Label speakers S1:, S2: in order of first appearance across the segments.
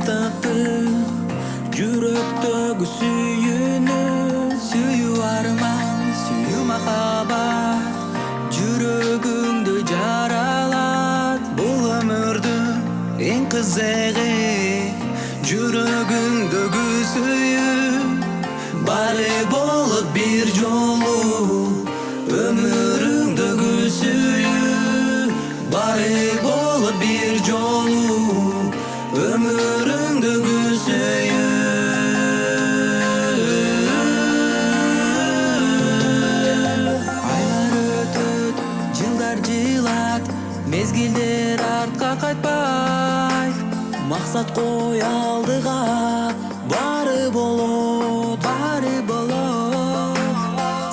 S1: таптым жүрөктөгү сүйүүнү. Сүйүү арман, сүйүү махабат жүрөгүңдү жаралат. Бул өмүрдүн эң кызыгы жүрөгүңдөгү сүйүү. Баары болот бир жолу өмүрүңдөгү сүйүү. Баары болот бир жолу өмүрүңдөгү сүйүү. Айлар өтөт, жылдар жылат, мезгилдер артка кайтпайт. Максат кой алдыга, баары болот, баары болот.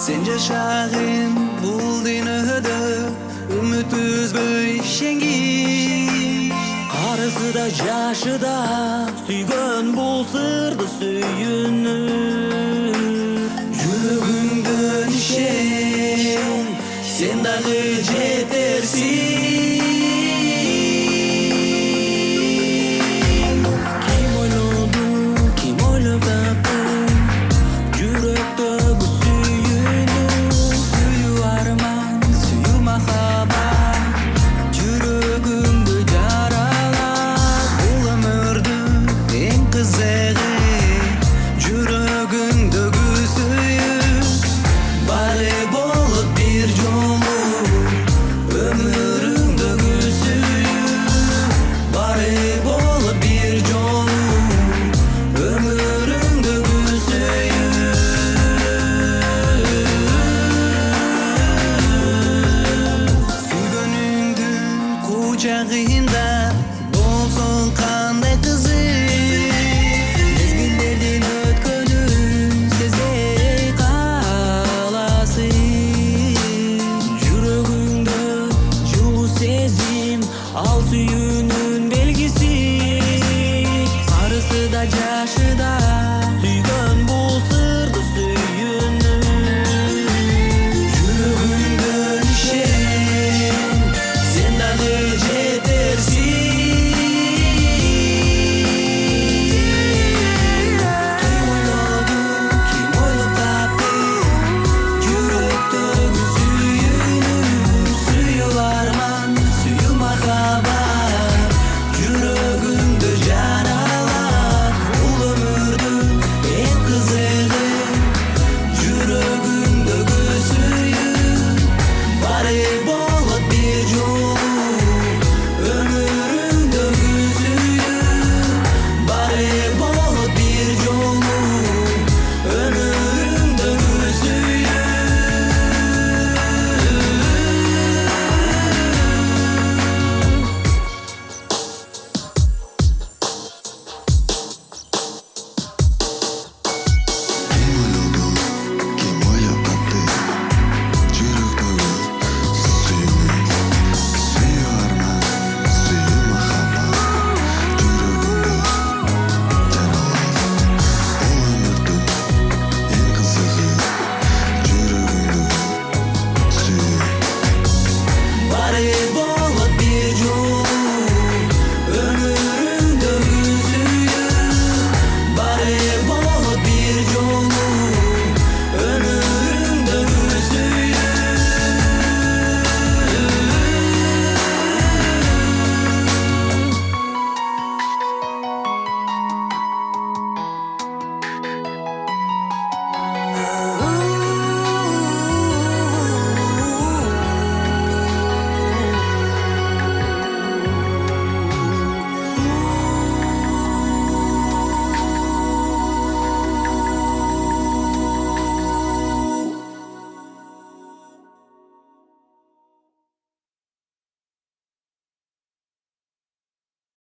S1: Сен жашагын бул дүйнөдө үмүт үзбөй ишенгин. Карысы да жашы да сүйгөн бул сырды сүйүүнү. Жүрөгүңдөн ишен, сен дагы жетерсиң. Ким ойлоду, ким ойлоп тапты жүрөктөгү сүйүүнү. Сүйүү арман, сүйүү махабат жүрөгүңдү жаралат. Бул өмүрдүн эң кызыгы жүрөгүңдөгү сүйүү. Баары болот бир жолу өмүрүңдөгү сүйүү. Баары болот бир жолу өмүрүңдөгү сүйүү. Сүйгөнүңдүн кучагында болсоң кандай кызык. Мезгилдердин өткөнүн сезбей каласың. Жүрөгүңдө жылуу сезим, ал сүйүү